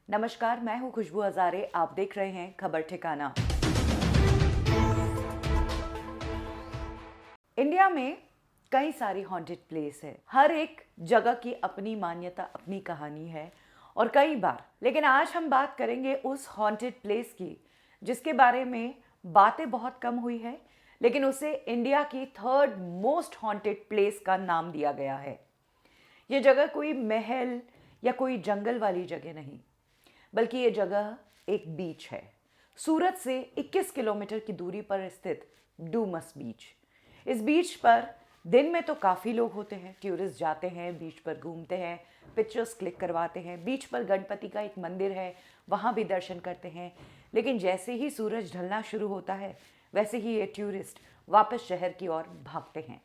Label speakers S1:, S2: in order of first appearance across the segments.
S1: नमस्कार, मैं हूं खुशबू हजारे। आप देख रहे हैं खबर ठिकाना। इंडिया में कई सारी हॉन्टेड प्लेस है। हर एक जगह की अपनी मान्यता, अपनी कहानी है और कई बार, लेकिन आज हम बात करेंगे उस हॉन्टेड प्लेस की जिसके बारे में बातें बहुत कम हुई है, लेकिन उसे इंडिया की 3rd मोस्ट हॉन्टेड प्लेस का नाम दिया गया है। ये जगह कोई महल या कोई जंगल वाली जगह नहीं, बल्कि ये जगह एक बीच है। सूरत से 21 किलोमीटर की दूरी पर स्थित डूमस बीच। इस बीच पर दिन में तो काफ़ी लोग होते हैं, टूरिस्ट जाते हैं, बीच पर घूमते हैं, पिक्चर्स क्लिक करवाते हैं। बीच पर गणपति का एक मंदिर है, वहाँ भी दर्शन करते हैं। लेकिन जैसे ही सूरज ढलना शुरू होता है, वैसे ही ये टूरिस्ट वापस शहर की ओर भागते हैं।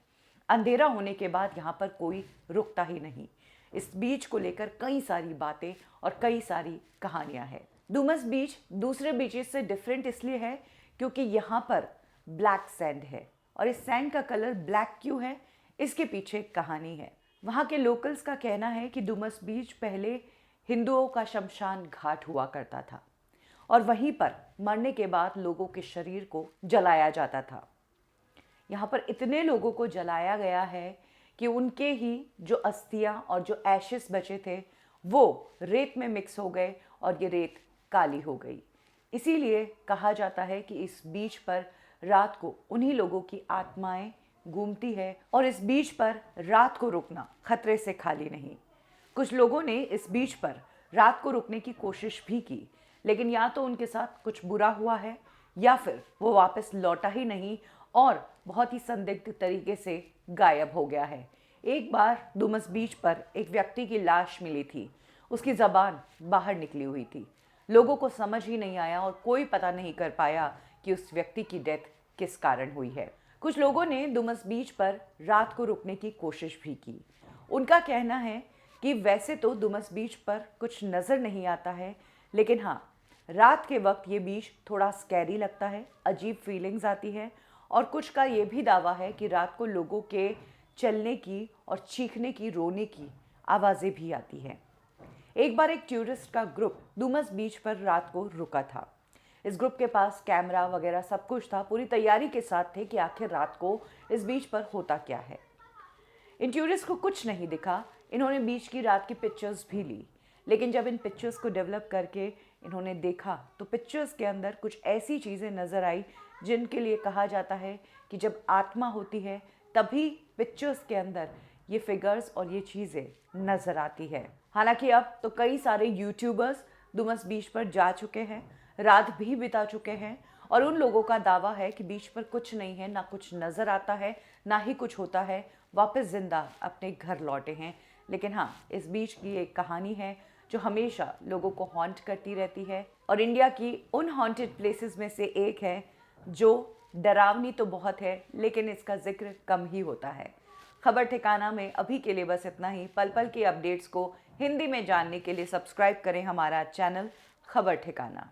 S1: अंधेरा होने के बाद यहाँ पर कोई रुकता ही नहीं। इस बीच को लेकर कई सारी बातें और कई सारी कहानियां हैं। डूमस बीच दूसरे बीचेस से डिफरेंट इसलिए है क्योंकि यहाँ पर ब्लैक सैंड है, और इस सैंड का कलर ब्लैक क्यों है, इसके पीछे एक कहानी है। वहाँ के लोकल्स का कहना है कि डूमस बीच पहले हिंदुओं का शमशान घाट हुआ करता था और वहीं पर मरने के बाद लोगों के शरीर को जलाया जाता था। यहाँ पर इतने लोगों को जलाया गया है कि उनके ही जो अस्थियां और जो एशेस बचे थे वो रेत में मिक्स हो गए और ये रेत काली हो गई। इसीलिए कहा जाता है कि इस बीच पर रात को उन्हीं लोगों की आत्माएं घूमती है और इस बीच पर रात को रुकना खतरे से खाली नहीं। कुछ लोगों ने इस बीच पर रात को रुकने की कोशिश भी की, लेकिन या तो उनके साथ कुछ बुरा हुआ है या फिर वो वापस लौटा ही नहीं और बहुत ही संदिग्ध तरीके से गायब हो गया है। एक बार डूमस बीच पर एक व्यक्ति की लाश मिली थी, उसकी ज़बान बाहर निकली हुई थी। लोगों को समझ ही नहीं आया और कोई पता नहीं कर पाया कि उस व्यक्ति की डेथ किस कारण हुई है। कुछ लोगों ने डूमस बीच पर रात को रुकने की कोशिश भी की। उनका कहना है कि वैसे तो डूमस बीच पर कुछ नज़र नहीं आता है, लेकिन हाँ, रात के वक्त ये बीच थोड़ा स्कैरी लगता है, अजीब फीलिंग्स आती है। और कुछ का ये भी दावा है कि रात को लोगों के चलने की और चीखने की, रोने की आवाज़ें भी आती हैं। एक बार एक टूरिस्ट का ग्रुप डूमस बीच पर रात को रुका था। इस ग्रुप के पास कैमरा वगैरह सब कुछ था, पूरी तैयारी के साथ थे कि आखिर रात को इस बीच पर होता क्या है। इन टूरिस्ट को कुछ नहीं दिखा। इन्होंने बीच की रात की पिक्चर्स भी ली, लेकिन जब इन पिक्चर्स को डेवलप करके इन्होंने देखा तो पिक्चर्स के अंदर कुछ ऐसी चीज़ें नज़र आई जिनके लिए कहा जाता है कि जब आत्मा होती है तभी पिक्चर्स के अंदर ये फिगर्स और ये चीज़ें नज़र आती है। हालांकि अब तो कई सारे यूट्यूबर्स डूमस बीच पर जा चुके हैं, रात भी बिता चुके हैं, और उन लोगों का दावा है कि बीच पर कुछ नहीं है, ना कुछ नज़र आता है, ना ही कुछ होता है, वापस जिंदा अपने घर लौटे हैं। लेकिन हाँ, इस बीच की एक कहानी है जो हमेशा लोगों को हॉन्ट करती रहती है और इंडिया की उन हॉन्टेड प्लेसेस में से एक है जो डरावनी तो बहुत है, लेकिन इसका जिक्र कम ही होता है। खबर ठिकाना में अभी के लिए बस इतना ही। पल पल के अपडेट्स को हिंदी में जानने के लिए सब्सक्राइब करें हमारा चैनल खबर ठिकाना।